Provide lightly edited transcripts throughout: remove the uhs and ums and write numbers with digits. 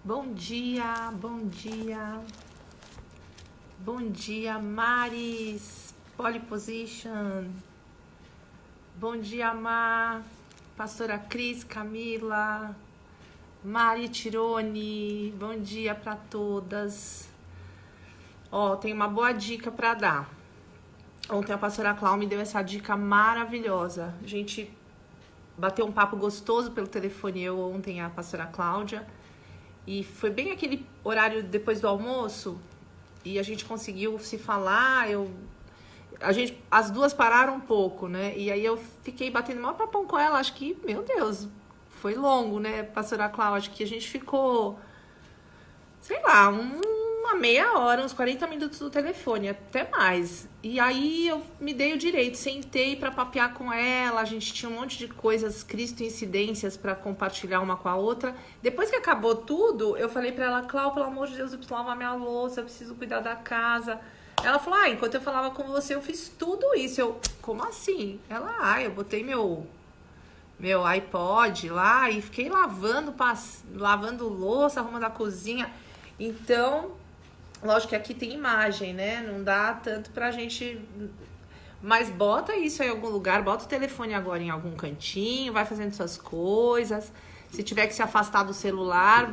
Bom dia, bom dia. Bom dia, Maris, Pole Position. Bom dia, Mar, Pastora Cris, Camila, Mari Tirone. Bom dia para todas. Ó, tem uma boa dica para dar. Ontem a pastora Cláudia me deu essa dica maravilhosa. A gente bateu um papo gostoso pelo telefone, eu ontem, a pastora Cláudia. E foi bem aquele horário depois do almoço. E a gente conseguiu se falar. As duas pararam um pouco, né? E aí eu fiquei batendo maior papão com ela. Acho que, meu Deus, foi longo, né, pastora Cláudia? Acho que a gente ficou, sei lá, uma meia hora, uns 40 minutos no telefone, até mais. E aí eu me dei o direito, sentei pra papear com ela, a gente tinha um monte de coisas, incidências pra compartilhar uma com a outra. Depois que acabou tudo, eu falei pra ela, Cláudia, pelo amor de Deus, eu preciso lavar minha louça, eu preciso cuidar da casa. Ela falou, enquanto eu falava com você, eu fiz tudo isso. Eu, como assim? Ela, eu botei meu iPod lá e fiquei lavando louça, arrumando a cozinha. Então, lógico que aqui tem imagem, né? Não dá tanto pra gente... Mas bota isso em algum lugar, bota o telefone agora em algum cantinho, vai fazendo suas coisas. Se tiver que se afastar do celular,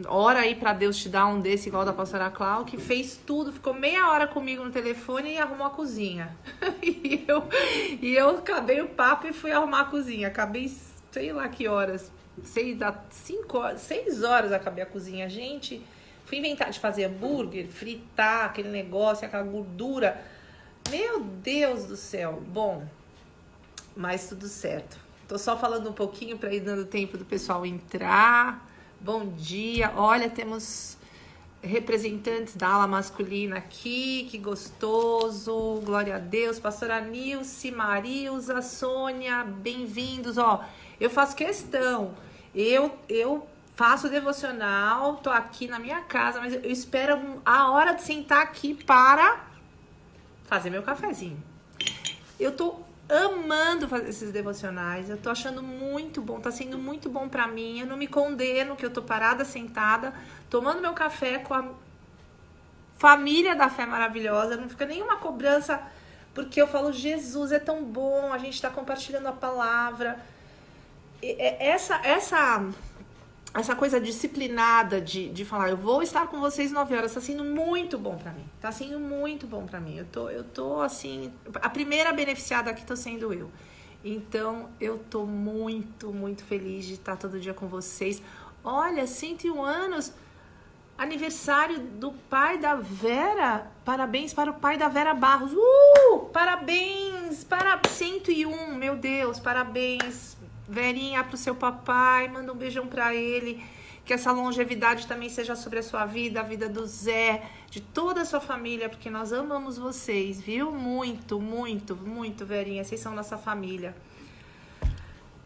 ora aí pra Deus te dar um desse igual da pastora Cláudia, que fez tudo, ficou meia hora comigo no telefone e arrumou a cozinha. e eu acabei o papo e fui arrumar a cozinha. Acabei, sei lá que horas, 6 horas acabei a cozinha, gente... Fui inventar de fazer hambúrguer, fritar aquele negócio, aquela gordura. Meu Deus do céu. Bom, mas tudo certo. Tô só falando um pouquinho para ir dando tempo do pessoal entrar. Bom dia. Olha, temos representantes da ala masculina aqui. Que gostoso. Glória a Deus. Pastora Nilce, Marilza, Sônia, bem-vindos. Ó, eu faço questão. Eu faço devocional, tô aqui na minha casa, mas eu espero a hora de sentar aqui para fazer meu cafezinho. Eu tô amando fazer esses devocionais, eu tô achando muito bom, tá sendo muito bom pra mim, eu não me condeno que eu tô parada, sentada, tomando meu café com a família da fé maravilhosa, não fica nenhuma cobrança, porque eu falo, Jesus, é tão bom, a gente tá compartilhando a palavra. Essa coisa disciplinada de falar, eu vou estar com vocês 9 horas, tá sendo muito bom pra mim. Tá sendo muito bom pra mim. Eu tô assim, a primeira beneficiada aqui tô sendo eu. Então, eu tô muito, muito feliz de estar todo dia com vocês. Olha, 101 anos, aniversário do pai da Vera. Parabéns para o pai da Vera Barros. Parabéns para 101, meu Deus, parabéns. Verinha, pro seu papai, manda um beijão pra ele, que essa longevidade também seja sobre a sua vida, a vida do Zé, de toda a sua família, porque nós amamos vocês, viu? Muito, muito, muito, Verinha, vocês são nossa família.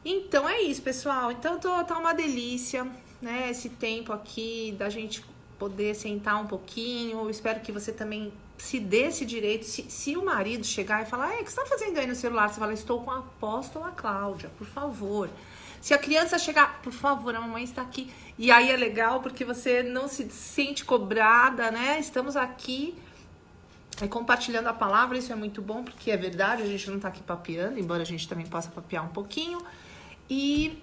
Então é isso, pessoal, então tá uma delícia, né, esse tempo aqui, da gente poder sentar um pouquinho, eu espero que você também se dê esse direito, se o marido chegar e falar, o que você tá fazendo aí no celular? Você fala, estou com a apóstola Cláudia, por favor. Se a criança chegar, por favor, a mamãe está aqui. E aí é legal porque você não se sente cobrada, né? Estamos aqui compartilhando a palavra, isso é muito bom, porque é verdade, a gente não tá aqui papeando, embora a gente também possa papear um pouquinho, e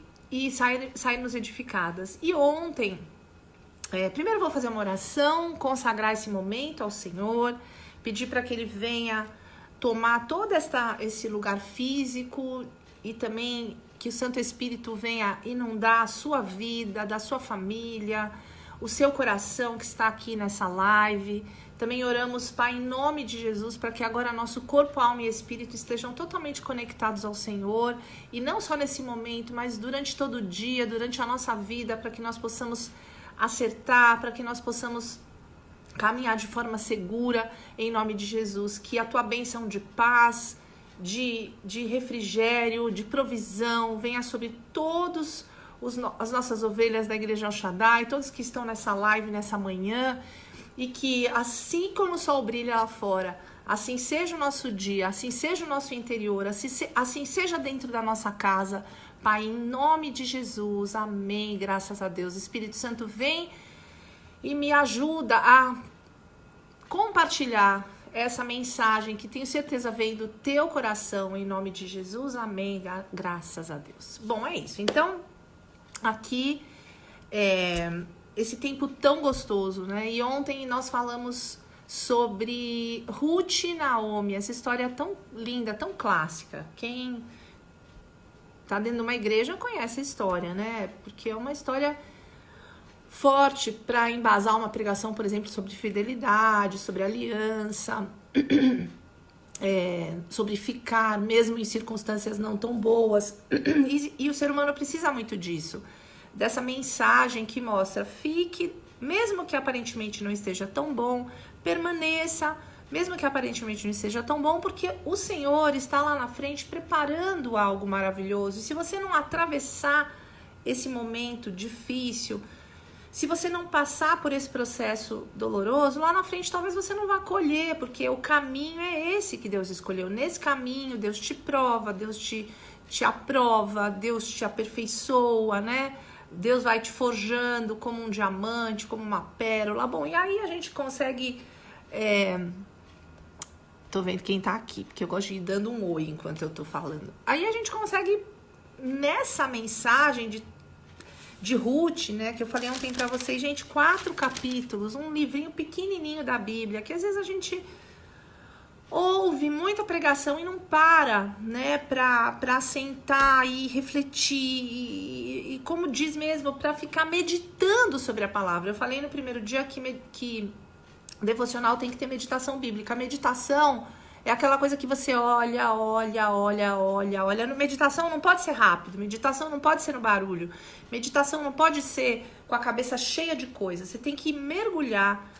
sairmos edificadas. E ontem... primeiro eu vou fazer uma oração, consagrar esse momento ao Senhor, pedir para que Ele venha tomar todo esse lugar físico e também que o Santo Espírito venha inundar a sua vida, da sua família, o seu coração que está aqui nessa live. Também oramos, Pai, em nome de Jesus, para que agora nosso corpo, alma e espírito estejam totalmente conectados ao Senhor, e não só nesse momento, mas durante todo o dia, durante a nossa vida, para que nós possamos acertar, para que nós possamos caminhar de forma segura, em nome de Jesus, que a tua bênção de paz, de refrigério, de provisão, venha sobre todos as nossas ovelhas da Igreja El Shaddai, todos que estão nessa live, nessa manhã, e que assim como o sol brilha lá fora, assim seja o nosso dia, assim seja o nosso interior, assim seja dentro da nossa casa. Pai, em nome de Jesus, amém, graças a Deus. Espírito Santo, vem e me ajuda a compartilhar essa mensagem que tenho certeza veio do teu coração, em nome de Jesus, amém, graças a Deus. Bom, é isso. Então, aqui, esse tempo tão gostoso, né? E ontem nós falamos sobre Ruth e Naomi, essa história tão linda, tão clássica. Quem tá dentro de uma igreja conhece a história, né? Porque é uma história forte para embasar uma pregação, por exemplo, sobre fidelidade, sobre aliança, sobre ficar mesmo em circunstâncias não tão boas. E o ser humano precisa muito disso, dessa mensagem que mostra: fique, mesmo que aparentemente não esteja tão bom, permaneça, mesmo que aparentemente não esteja tão bom, porque o Senhor está lá na frente preparando algo maravilhoso. E se você não atravessar esse momento difícil, se você não passar por esse processo doloroso, lá na frente talvez você não vá colher, porque o caminho é esse que Deus escolheu. Nesse caminho, Deus te prova, Deus te aprova, Deus te aperfeiçoa, né? Deus vai te forjando como um diamante, como uma pérola. Bom, e aí a gente consegue... Tô vendo quem tá aqui, porque eu gosto de ir dando um oi enquanto eu tô falando. Aí a gente consegue, nessa mensagem de Ruth, né, que eu falei ontem pra vocês, gente, 4 capítulos, um livrinho pequenininho da Bíblia, que às vezes a gente ouve muita pregação e não para, né, pra sentar e refletir, e como diz mesmo, pra ficar meditando sobre a palavra. Eu falei no primeiro dia que devocional tem que ter meditação bíblica. A meditação é aquela coisa que você olha. Meditação não pode ser rápido, meditação não pode ser no barulho, meditação não pode ser com a cabeça cheia de coisas. Você tem que mergulhar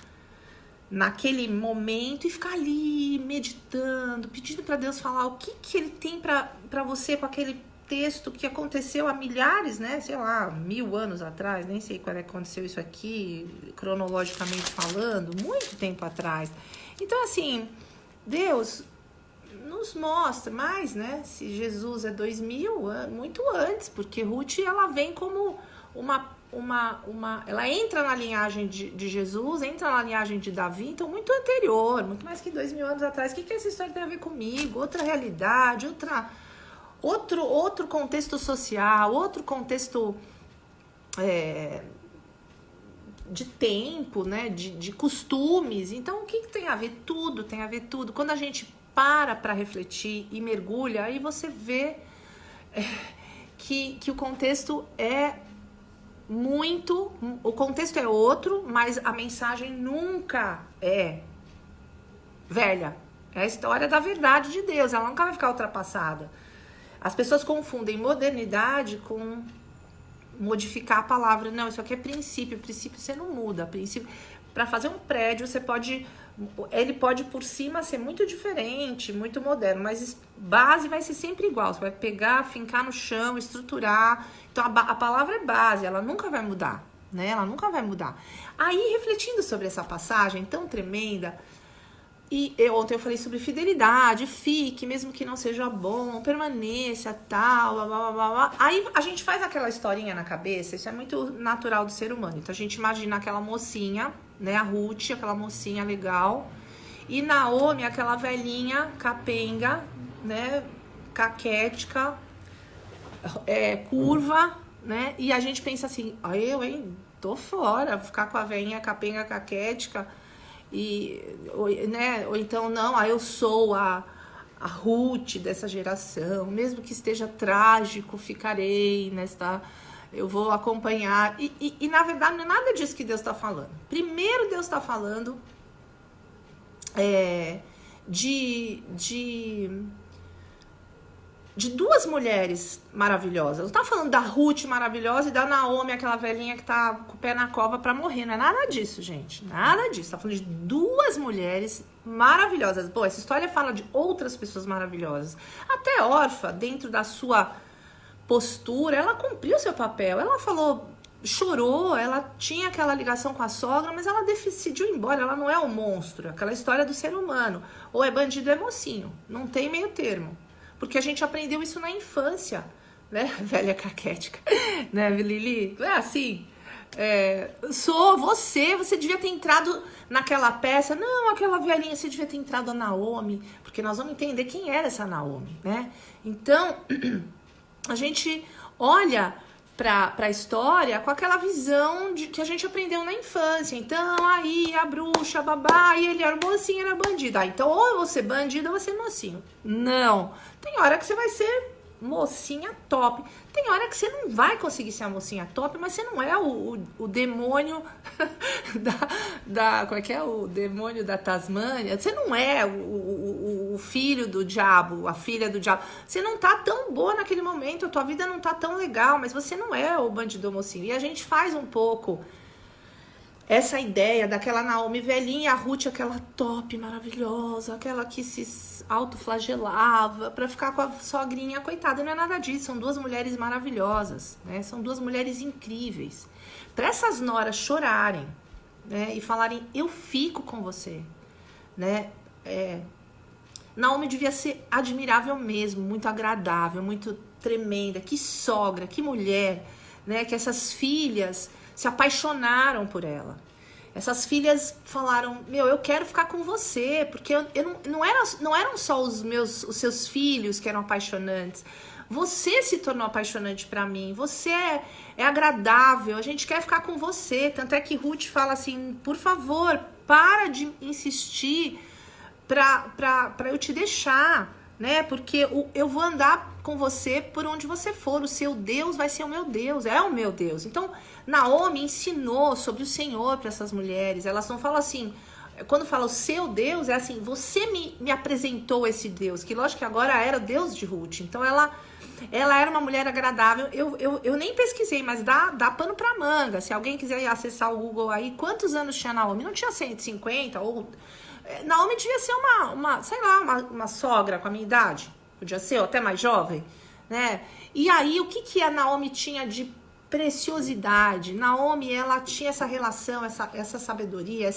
naquele momento e ficar ali meditando, pedindo para Deus falar o que ele tem para você com aquele texto que aconteceu há milhares, né? Sei lá, 1000 anos atrás, nem sei quando é que aconteceu isso aqui, cronologicamente falando, muito tempo atrás. Então, assim, Deus nos mostra mais, né? Se Jesus é 2000 anos, muito antes, porque Ruth, ela vem como ela entra na linhagem de Jesus, entra na linhagem de Davi, então muito anterior, muito mais que 2000 anos atrás. O que essa história tem a ver comigo? Outra realidade, outro contexto social, outro contexto de tempo, né, de costumes. Então, o que tem a ver? Tudo tem a ver tudo. Quando a gente para refletir e mergulha, aí você vê que o contexto o contexto é outro, mas a mensagem nunca é velha. É a história da verdade de Deus, ela nunca vai ficar ultrapassada. As pessoas confundem modernidade com modificar a palavra. Não, isso aqui é princípio. Princípio você não muda. Princípio, para fazer um prédio, ele pode por cima ser muito diferente, muito moderno, mas base vai ser sempre igual. Você vai pegar, fincar no chão, estruturar. Então a palavra é base, ela nunca vai mudar, né? Ela nunca vai mudar. Aí, refletindo sobre essa passagem tão tremenda, ontem eu falei sobre fidelidade, fique, mesmo que não seja bom, permaneça, tal, blá, blá, blá, blá. Aí a gente faz aquela historinha na cabeça, isso é muito natural do ser humano. Então a gente imagina aquela mocinha, né, a Ruth, aquela mocinha legal, e Naomi, aquela velhinha capenga, né, caquética, curva, né, e a gente pensa assim, tô fora, vou ficar com a velhinha capenga, caquética, ou então, não, eu sou a Ruth dessa geração, mesmo que esteja trágico, ficarei eu vou acompanhar, e na verdade não é nada disso que Deus está falando. Primeiro Deus está falando de duas mulheres maravilhosas. Não tá falando da Ruth maravilhosa e da Naomi, aquela velhinha que tá com o pé na cova pra morrer. Não é nada disso, gente. Nada disso. Tá falando de duas mulheres maravilhosas. Bom, essa história fala de outras pessoas maravilhosas. Até Orfa, dentro da sua postura, ela cumpriu seu papel. Ela falou, chorou, ela tinha aquela ligação com a sogra, mas ela decidiu ir embora, ela não é um monstro, aquela história do ser humano, ou é bandido ou é mocinho, não tem meio termo, porque a gente aprendeu isso na infância, né, velha caquética, né, Lili, não é assim, você devia ter entrado naquela peça, não, aquela velhinha, você devia ter entrado a Naomi, porque nós vamos entender quem era essa Naomi, né, então, a gente olha para a história com aquela visão que a gente aprendeu na infância. Então, aí a bruxa, a babá, e ele era mocinho, era bandido. Então, ou eu vou ser bandido ou eu vou ser mocinho. Não. Tem hora que você vai ser mocinha top. Tem hora que você não vai conseguir ser a mocinha top, mas você não é o demônio como é que é? O demônio da Tasmânia. Você não é o filho do diabo, a filha do diabo. Você não tá tão boa naquele momento, a tua vida não tá tão legal, mas você não é o bandido mocinho. E a gente faz um pouco essa ideia daquela Naomi velhinha, a Ruth aquela top maravilhosa, aquela que se autoflagelava pra ficar com a sogrinha, coitada, não é nada disso, são duas mulheres maravilhosas, né? São duas mulheres incríveis. Para essas noras chorarem, né, e falarem, eu fico com você, né? Naomi devia ser admirável mesmo, muito agradável, muito tremenda, que sogra, que mulher, né? Que essas filhas se apaixonaram por ela. Essas filhas falaram, eu quero ficar com você, porque não eram só os seus filhos que eram apaixonantes. Você se tornou apaixonante pra mim, você é agradável, a gente quer ficar com você. Tanto é que Ruth fala assim, por favor, para de insistir pra eu te deixar, né? Porque eu vou andar com você por onde você for, o seu Deus vai ser o meu Deus, é o meu Deus. Então, Naomi ensinou sobre o Senhor para essas mulheres. Elas não falam assim, quando fala o seu Deus, é assim, você me apresentou esse Deus, que lógico que agora era o Deus de Ruth. Então ela era uma mulher agradável. Eu nem pesquisei, mas dá pano pra manga. Se alguém quiser acessar o Google aí, quantos anos tinha Naomi? Não tinha 150, ou... Naomi devia ser uma sogra com a minha idade. Podia ser, ou até mais jovem, né? E aí, o que a Naomi tinha de preciosidade? Naomi, ela tinha essa relação, essa sabedoria,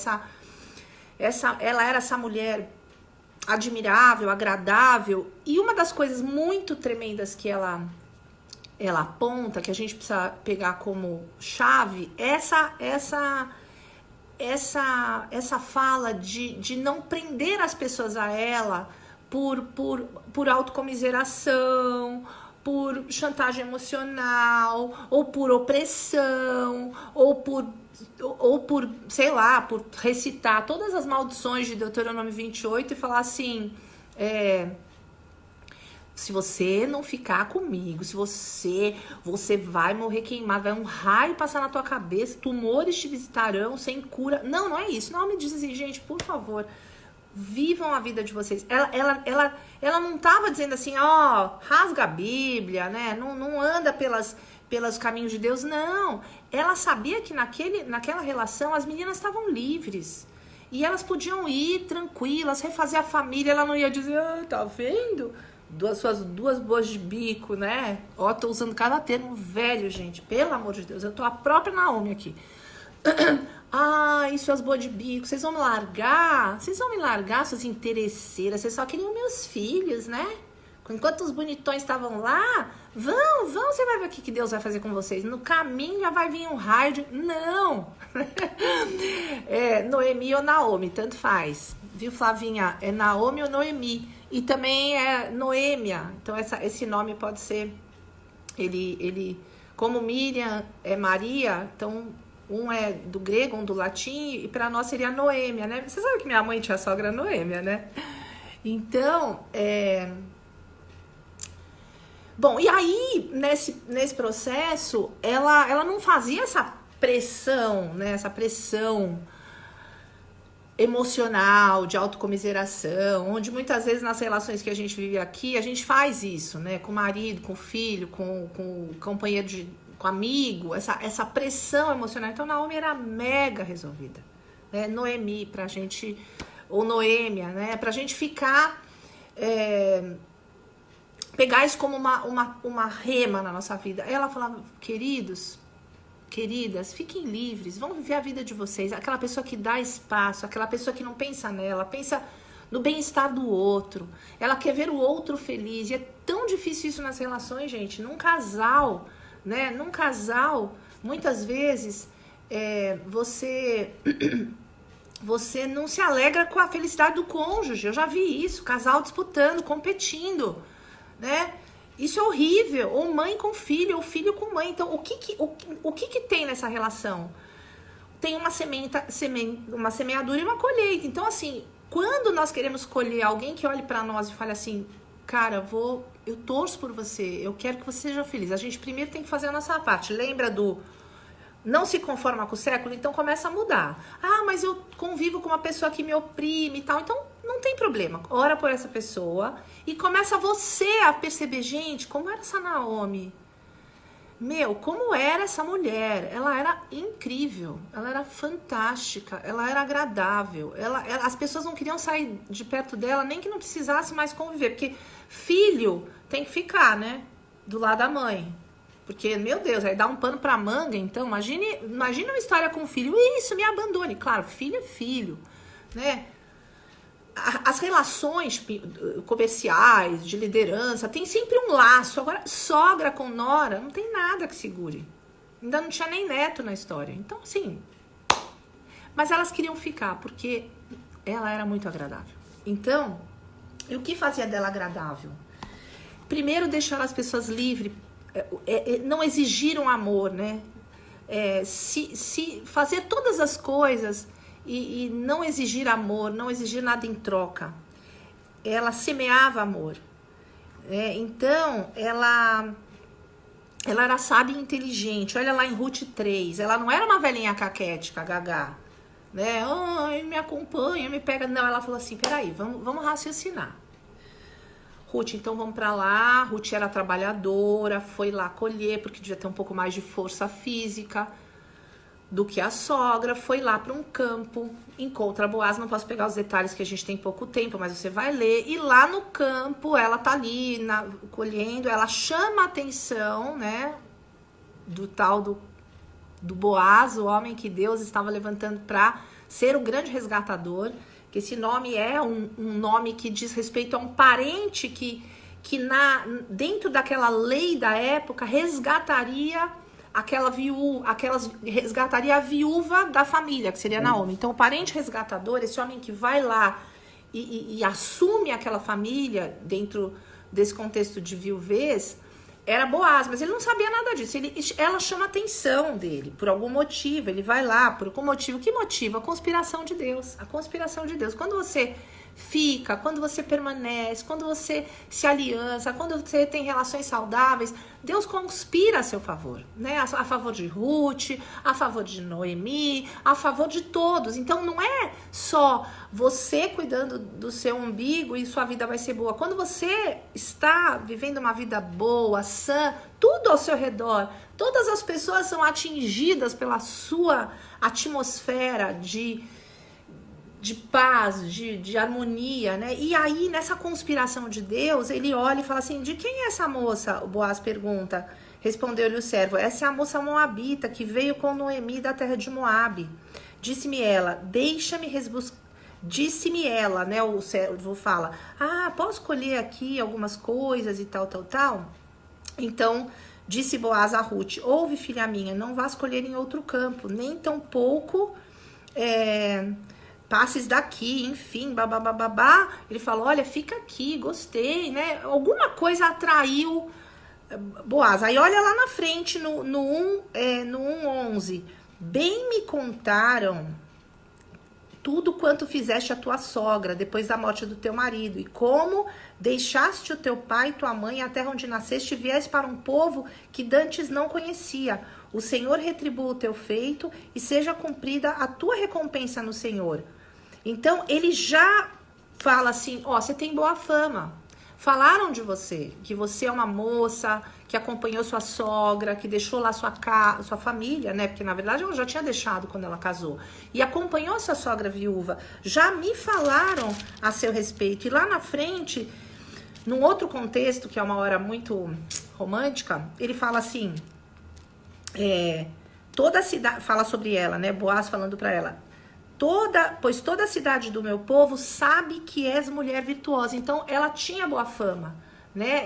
ela era essa mulher admirável, agradável. E uma das coisas muito tremendas que ela aponta, que a gente precisa pegar como chave, essa fala de não prender as pessoas a ela por autocomiseração, por chantagem emocional, ou por opressão, ou por, sei lá, por recitar todas as maldições de Deuteronômio 28 e falar assim, se você não ficar comigo, se você vai morrer queimado, vai um raio passar na tua cabeça, tumores te visitarão sem cura. Não é isso. Não, me diz assim, gente, por favor, vivam a vida de vocês. Ela não estava dizendo assim, rasga a Bíblia, né? Não anda pelos caminhos de Deus, não. Ela sabia que naquela relação as meninas estavam livres. E elas podiam ir tranquilas, refazer a família. Ela não ia dizer, tá vendo? Suas duas boas de bico, né? Tô usando cada termo velho, gente. Pelo amor de Deus, eu tô a própria Naomi aqui. Ai, suas boas de bico, vocês vão me largar? Vocês vão me largar, suas interesseiras? Vocês só queriam meus filhos, né? Enquanto os bonitões estavam lá, vão, você vai ver o que Deus vai fazer com vocês. No caminho já vai vir um raio de... Não! Noemi ou Naomi, tanto faz. Viu, Flavinha? É Naomi ou Noemi. E também é Noêmia. Então, esse nome pode ser... Ele como Miriam é Maria, então... Um é do grego, um do latim, e para nós seria Noêmia, né? Você sabe que minha mãe tinha sogra Noêmia, né? Então, Bom, e aí, nesse processo, ela não fazia essa pressão, né? Essa pressão emocional, de autocomiseração, onde muitas vezes nas relações que a gente vive aqui, a gente faz isso, né? Com o marido, com o filho, com o companheiro com amigo, essa pressão emocional. Então, Naomi era mega resolvida, né? Noemi, pra gente, ou Noêmia, né? Pra gente ficar, pegar isso como uma rema na nossa vida. Ela falava, queridos, queridas, fiquem livres, vão viver a vida de vocês. Aquela pessoa que dá espaço, aquela pessoa que não pensa nela, pensa no bem-estar do outro. Ela quer ver o outro feliz. E é tão difícil isso nas relações, gente. Num casal, né? Num casal, muitas vezes, você não se alegra com a felicidade do cônjuge. Eu já vi isso, casal disputando, competindo, né? Isso é horrível. Ou mãe com filho, ou filho com mãe. Então, o que tem nessa relação? Tem uma semeadura e uma colheita. Então, assim, quando nós queremos colher alguém que olhe pra nós e fale assim, cara, eu torço por você, eu quero que você seja feliz. A gente primeiro tem que fazer a nossa parte. Lembra do não se conforma com o século? Então começa a mudar. Ah, mas eu convivo com uma pessoa que me oprime e tal. Então não tem problema. Ora por essa pessoa e começa você a perceber, gente, como era essa Naomi? Meu, como era essa mulher? Ela era incrível, ela era fantástica, ela era agradável. As pessoas não queriam sair de perto dela, nem que não precisasse mais conviver. Porque filho tem que ficar, né? Do lado da mãe. Porque, meu Deus, aí dá um pano pra manga, então, imagine uma história com o filho. Isso, me abandone. Claro, filho é filho, né? As relações comerciais, de liderança, tem sempre um laço. Agora, sogra com nora, não tem nada que segure. Ainda não tinha nem neto na história. Então, assim... Mas elas queriam ficar, porque ela era muito agradável. Então, e o que fazia dela agradável? Primeiro, deixar as pessoas livres. Não exigir um amor, né? Se fazer todas as coisas e não exigir amor, não exigir nada em troca. Ela semeava amor. Então, ela era sábia e inteligente. Olha lá em Ruth 3. Ela não era uma velhinha caquética, gagá. Né? Ai, me acompanha, me pega. Não, ela falou assim, peraí, vamos raciocinar. Ruth, então vamos pra lá. Ruth era trabalhadora, foi lá colher, porque devia ter um pouco mais de força física do que a sogra. Foi lá para um campo, encontra Boaz. Não posso pegar os detalhes que a gente tem pouco tempo, mas você vai ler. E lá no campo, ela tá ali colhendo, ela chama a atenção, né, do tal do Boaz, o homem que Deus estava levantando para ser o grande resgatador. Que esse nome é um nome que diz respeito a um parente que dentro daquela lei da época resgataria resgataria a viúva da família, que seria Naomi. Então, o parente resgatador, esse homem que vai lá e assume aquela família dentro desse contexto de viuvez, era Boaz, mas ele não sabia nada disso. Ela chama a atenção dele por algum motivo. Ele vai lá por algum motivo. Que motivo? A conspiração de Deus. A conspiração de Deus. Quando você fica, quando você permanece, quando você se aliança, quando você tem relações saudáveis, Deus conspira a seu favor, né? A favor de Ruth, a favor de Noemi, a favor de todos. Então não é só você cuidando do seu umbigo e sua vida vai ser boa. Quando você está vivendo uma vida boa, sã, tudo ao seu redor, todas as pessoas são atingidas pela sua atmosfera de paz, de harmonia, né? E aí, nessa conspiração de Deus, ele olha e fala assim, de quem é essa moça? O Boaz pergunta. Respondeu-lhe o servo, essa é a moça moabita que veio com Noemi da terra de Moabe. Disse-me ela, Disse-me ela, né? O servo fala, posso colher aqui algumas coisas e tal. Então, disse Boaz a Ruth, ouve, filha minha, não vás colher em outro campo, nem tampouco... passes daqui, enfim, babá. Ele falou, olha, fica aqui, gostei, né? Alguma coisa atraiu Boaz. Aí olha lá na frente, no 1:11. Bem me contaram tudo quanto fizeste a tua sogra depois da morte do teu marido, e como deixaste o teu pai e tua mãe, a terra onde nasceste, e vieste para um povo que dantes não conhecia. O Senhor retribua o teu feito e seja cumprida a tua recompensa no Senhor. Então, ele já fala assim, você tem boa fama. Falaram de você, que você é uma moça que acompanhou sua sogra, que deixou lá sua família, né? Porque, na verdade, ela já tinha deixado quando ela casou. E acompanhou sua sogra viúva. Já me falaram a seu respeito. E lá na frente, num outro contexto, que é uma hora muito romântica, ele fala assim... toda a cidade, fala sobre ela, né? Boaz falando para ela, pois toda a cidade do meu povo sabe que és mulher virtuosa. Então, ela tinha boa fama, né?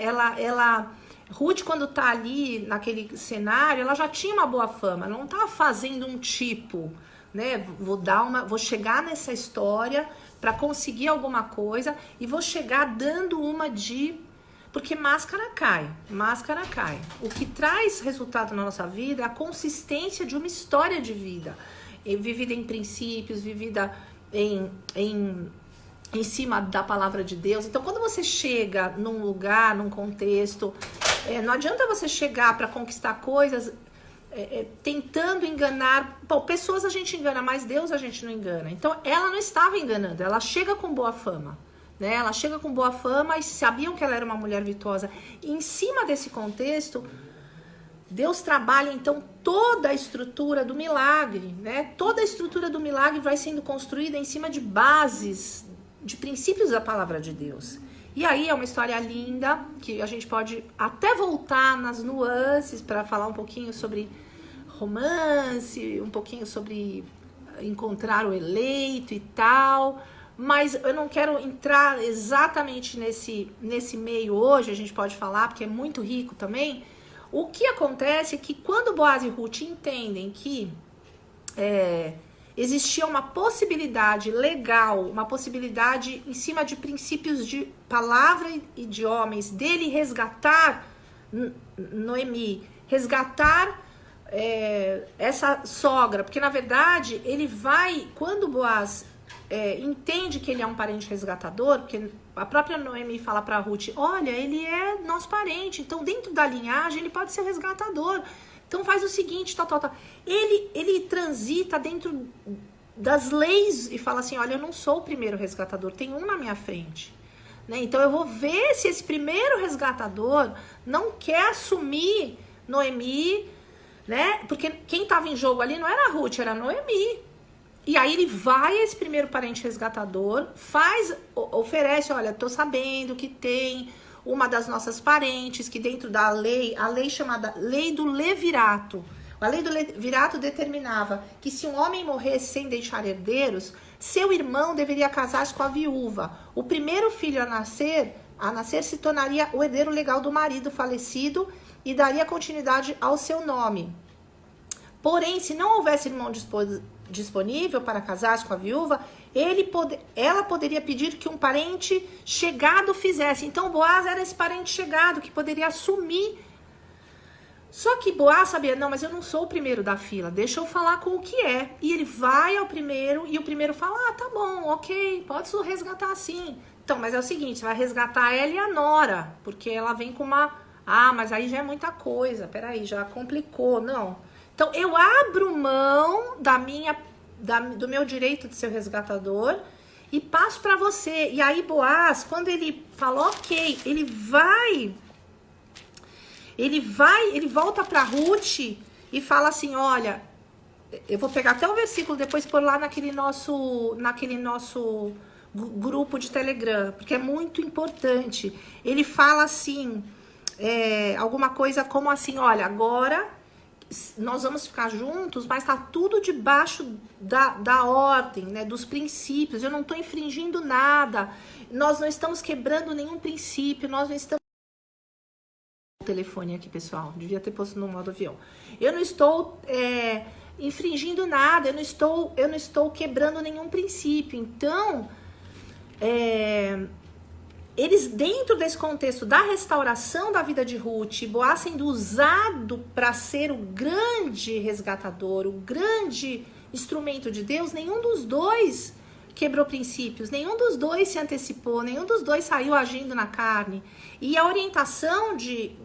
Ruth, quando tá ali naquele cenário, ela já tinha uma boa fama, ela não tava fazendo um tipo, né? Vou chegar nessa história para conseguir alguma coisa e vou chegar dando uma de... Porque máscara cai. O que traz resultado na nossa vida é a consistência de uma história de vida, vivida em princípios, vivida em cima da palavra de Deus. Então, quando você chega num lugar, num contexto, não adianta você chegar para conquistar coisas tentando enganar. Bom, pessoas a gente engana, mas Deus a gente não engana. Então, ela não estava enganando, ela chega com boa fama, né? Ela chega com boa fama e sabiam que ela era uma mulher virtuosa. E em cima desse contexto, Deus trabalha, então, toda a estrutura do milagre, né? Toda a estrutura do milagre vai sendo construída em cima de bases, de princípios da palavra de Deus. E aí é uma história linda, que a gente pode até voltar nas nuances para falar um pouquinho sobre romance, um pouquinho sobre encontrar o eleito e tal, mas eu não quero entrar exatamente nesse meio hoje, a gente pode falar, porque é muito rico também. O que acontece é que quando Boaz e Ruth entendem que existia uma possibilidade legal, uma possibilidade em cima de princípios de palavra e de homens, dele resgatar Noemi, resgatar essa sogra, porque na verdade ele vai, quando Boaz entende que ele é um parente resgatador, porque a própria Noemi fala para Ruth, olha, ele é nosso parente, então dentro da linhagem ele pode ser o resgatador. Então faz o seguinte, ele transita dentro das leis e fala assim, olha, eu não sou o primeiro resgatador, tem um na minha frente, né? Então eu vou ver se esse primeiro resgatador não quer assumir Noemi, né? Porque quem estava em jogo ali não era a Ruth, era a Noemi. E aí ele vai a esse primeiro parente resgatador, oferece, olha, tô sabendo que tem uma das nossas parentes, que dentro da lei, a lei chamada Lei do Levirato, a Lei do Levirato determinava que se um homem morresse sem deixar herdeiros, seu irmão deveria casar-se com a viúva. O primeiro filho a nascer se tornaria o herdeiro legal do marido falecido e daria continuidade ao seu nome. Porém, se não houvesse irmão disponível para casar-se com a viúva, ela poderia pedir que um parente chegado fizesse. Então Boaz era esse parente chegado que poderia assumir. Só que Boaz sabia, não, mas eu não sou o primeiro da fila, deixa eu falar com o que é. E ele vai ao primeiro e o primeiro fala, tá bom, ok, pode resgatar sim. Então, mas é o seguinte, você vai resgatar ela e a nora, porque ela vem com uma... mas aí já é muita coisa, peraí, já complicou, não. Então, eu abro mão do meu direito de ser o resgatador e passo para você. E aí, Boaz, quando ele fala, ok, ele volta para Ruth e fala assim, olha, eu vou pegar até o versículo, depois pôr lá naquele nosso grupo de Telegram, porque é muito importante. Ele fala assim, alguma coisa como assim, olha, agora nós vamos ficar juntos, mas tá tudo debaixo da ordem, né, dos princípios. Eu não tô infringindo nada, nós não estamos quebrando nenhum princípio, nós não estamos... O telefone aqui, pessoal, devia ter posto no modo avião. Eu não estou infringindo nada, eu não estou quebrando nenhum princípio. Então, eles, dentro desse contexto da restauração da vida de Ruth, Boaz sendo usado para ser o grande resgatador, o grande instrumento de Deus, nenhum dos dois quebrou princípios, nenhum dos dois se antecipou, nenhum dos dois saiu agindo na carne. E a orientação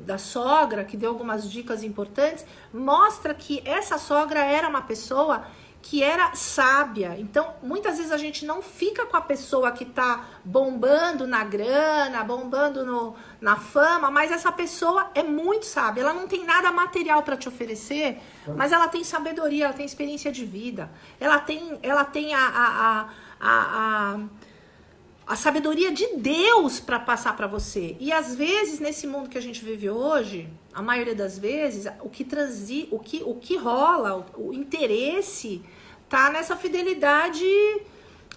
da sogra, que deu algumas dicas importantes, mostra que essa sogra era uma pessoa que era sábia. Então, muitas vezes a gente não fica com a pessoa que tá bombando na grana, bombando na fama, mas essa pessoa é muito sábia. Ela não tem nada material para te oferecer, mas ela tem sabedoria, ela tem experiência de vida. Ela tem a sabedoria de Deus para passar para você. E às vezes, nesse mundo que a gente vive hoje, a maioria das vezes, o que rola, o interesse tá nessa fidelidade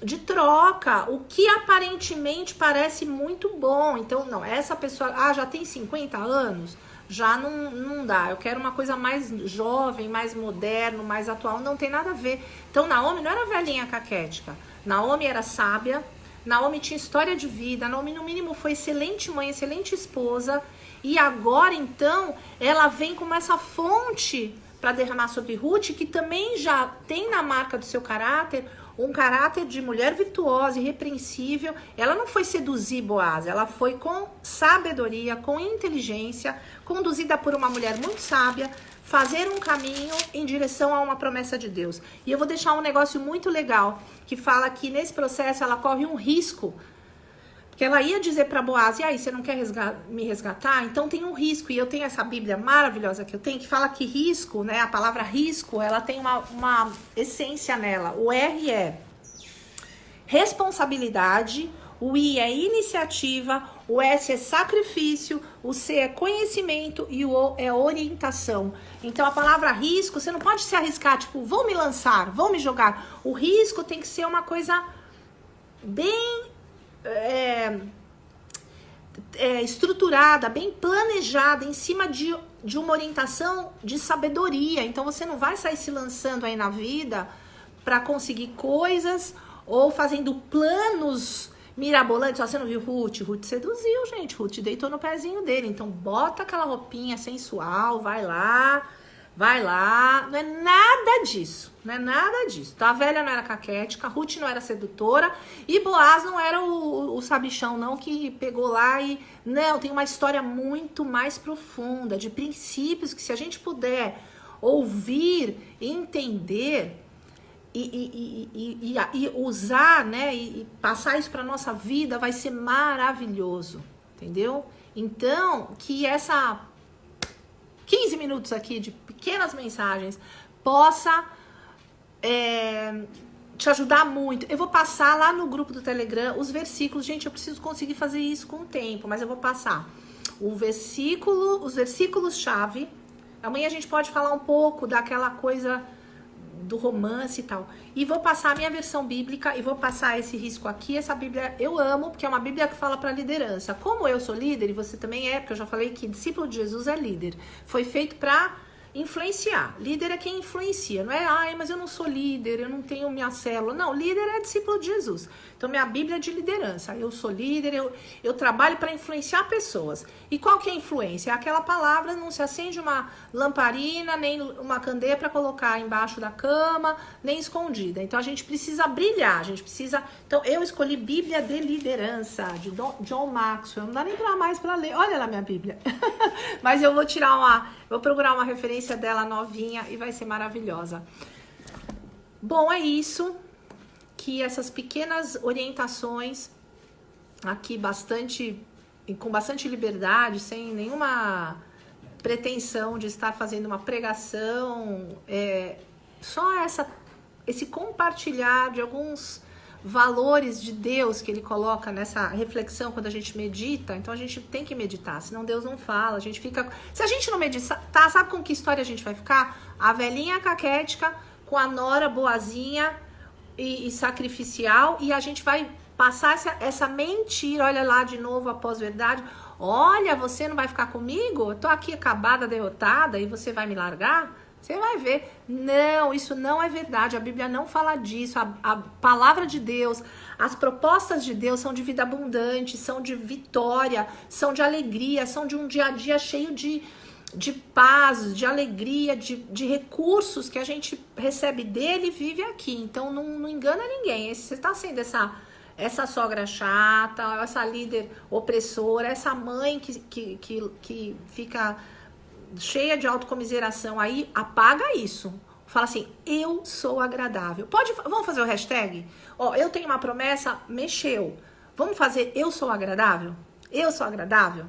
de troca, o que aparentemente parece muito bom. Então, não, essa pessoa, já tem 50 anos, já não dá. Eu quero uma coisa mais jovem, mais moderno, mais atual. Não tem nada a ver. Então, Naomi não era velhinha caquética. Naomi era sábia. Naomi tinha história de vida. Naomi, no mínimo, foi excelente mãe, excelente esposa. E agora, então, ela vem com essa fonte para derramar sobre Ruth, que também já tem na marca do seu caráter um caráter de mulher virtuosa, irrepreensível. Ela não foi seduzir Boaz, ela foi com sabedoria, com inteligência, conduzida por uma mulher muito sábia, fazer um caminho em direção a uma promessa de Deus. E eu vou deixar um negócio muito legal, que fala que nesse processo ela corre um risco, porque ela ia dizer para Boaz, e aí, você não quer me resgatar? Então tem um risco, e eu tenho essa Bíblia maravilhosa que eu tenho, que fala que risco, né, a palavra risco, ela tem uma essência nela. O R é responsabilidade, o I é iniciativa, o S é sacrifício, o C é conhecimento e o O é orientação. Então a palavra risco, você não pode se arriscar, tipo, vou me lançar, vou me jogar. O risco tem que ser uma coisa bem estruturada, bem planejada, em cima de uma orientação de sabedoria. Então você não vai sair se lançando aí na vida para conseguir coisas ou fazendo planos mirabolantes. Você não viu Ruth? Ruth seduziu, gente. Ruth deitou no pezinho dele. Então bota aquela roupinha sensual, vai lá. Não é nada disso. Não é nada disso. Então, a velha não era caquética, Ruth não era sedutora e Boaz não era o sabichão, não, que pegou lá e... Não, tem uma história muito mais profunda, de princípios que, se a gente puder ouvir, entender e usar, né, e passar isso para nossa vida, vai ser maravilhoso, entendeu? Então, que essa 15 minutos aqui de pequenas mensagens possa te ajudar muito. Eu vou passar lá no grupo do Telegram os versículos. Gente, eu preciso conseguir fazer isso com o tempo, mas eu vou passar os versículos-chave. Amanhã a gente pode falar um pouco daquela coisa do romance e tal. E vou passar a minha versão bíblica e vou passar esse risco aqui. Essa Bíblia eu amo, porque é uma Bíblia que fala para liderança. Como eu sou líder e você também é, porque eu já falei que discípulo de Jesus é líder. Foi feito para influenciar. Líder é quem influencia. Não é, mas eu não sou líder, eu não tenho minha célula. Não, líder é discípulo de Jesus. Então, minha Bíblia é de liderança. Eu sou líder, eu trabalho para influenciar pessoas. E qual que é a influência? É aquela palavra, não se acende uma lamparina, nem uma candeia para colocar embaixo da cama, nem escondida. Então, a gente precisa brilhar, a gente precisa... Então, eu escolhi Bíblia de Liderança, de John Maxwell. Não dá nem mais para ler. Olha lá minha Bíblia. Mas eu vou vou procurar uma referência dela novinha e vai ser maravilhosa. Bom, é isso. Que essas pequenas orientações aqui com bastante liberdade, sem nenhuma pretensão de estar fazendo uma pregação, só esse compartilhar de alguns valores de Deus que ele coloca nessa reflexão quando a gente medita. Então a gente tem que meditar, senão Deus não fala, a gente fica... Se a gente não meditar, sabe com que história a gente vai ficar? A velhinha caquética com a nora boazinha e sacrificial, e a gente vai passar essa mentira. Olha lá de novo a pós-verdade. Olha, você não vai ficar comigo? Eu tô aqui acabada, derrotada, e você vai me largar? Você vai ver. Não, isso não é verdade. A Bíblia não fala disso. A palavra de Deus, as propostas de Deus são de vida abundante, são de vitória, são de alegria, são de um dia a dia cheio de paz, de alegria, de recursos que a gente recebe dele e vive aqui. Então não engana ninguém. Você está sendo essa sogra chata, essa líder opressora, essa mãe que fica cheia de autocomiseração aí, apaga isso. Fala assim, eu sou agradável. Vamos fazer o hashtag? Eu tenho uma promessa, mexeu. Vamos fazer eu sou agradável? Eu sou agradável?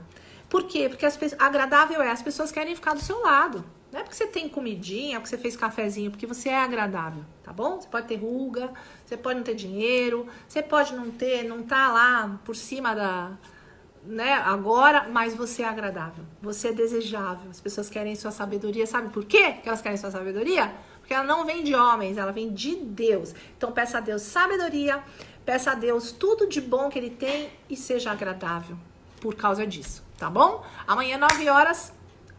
Por quê? Porque agradável as pessoas querem ficar do seu lado. Não é porque você tem comidinha, porque você fez cafezinho, porque você é agradável, tá bom? Você pode ter ruga, você pode não ter dinheiro, você pode não tá lá por cima da, né, agora, mas você é agradável, você é desejável. As pessoas querem sua sabedoria, sabe por quê que elas querem sua sabedoria? Porque ela não vem de homens, ela vem de Deus. Então peça a Deus sabedoria, peça a Deus tudo de bom que ele tem e seja agradável por causa disso, tá bom? Amanhã, 9 horas,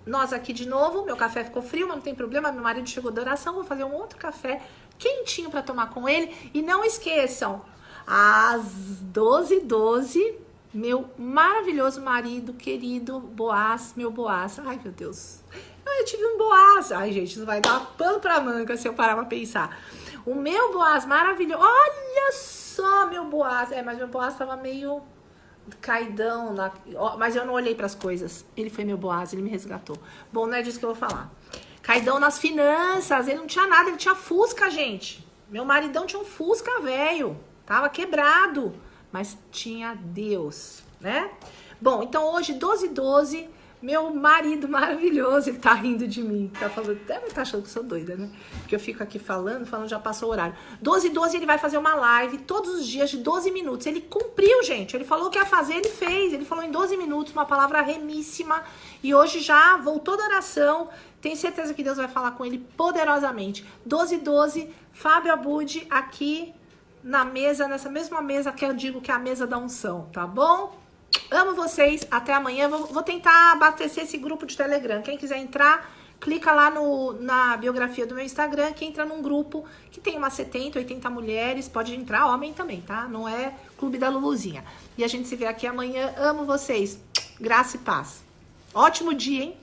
nós aqui de novo. Meu café ficou frio, mas não tem problema. Meu marido chegou da oração, vou fazer um outro café quentinho para tomar com ele. E não esqueçam, às 12h12, meu maravilhoso marido, querido Boaz, meu Boaz. Ai, meu Deus. Eu tive um Boaz. Ai, gente, isso vai dar pano pra manga se eu parar pra pensar. O meu Boaz maravilhoso. Olha só, meu Boaz. Mas meu Boaz tava meio caidão, mas eu não olhei pras coisas. Ele foi meu Boaz, ele me resgatou. Bom, não é disso que eu vou falar. Caidão nas finanças, ele não tinha nada, ele tinha Fusca, gente. Meu maridão tinha um Fusca velho, tava quebrado, mas tinha Deus, né? Bom, então hoje, 12h12, meu marido maravilhoso, ele tá rindo de mim, tá falando, deve estar achando que eu sou doida, né? Porque eu fico aqui falando, já passou o horário. 12h12 ele vai fazer uma live todos os dias de 12 minutos. Ele cumpriu, gente. Ele falou o que ia fazer, ele fez. Ele falou em 12 minutos, uma palavra remíssima. E hoje já voltou da oração. Tenho certeza que Deus vai falar com ele poderosamente. 12h12, Fábio Abud aqui na mesa, nessa mesma mesa que eu digo que é a mesa da unção, tá bom? Amo vocês, até amanhã. Vou tentar abastecer esse grupo de Telegram. Quem quiser entrar, clica lá na biografia do meu Instagram, que entra num grupo que tem umas 70, 80 mulheres. Pode entrar homem também, tá? Não é Clube da Luluzinha. E a gente se vê aqui amanhã. Amo vocês. Graça e paz. Ótimo dia, hein?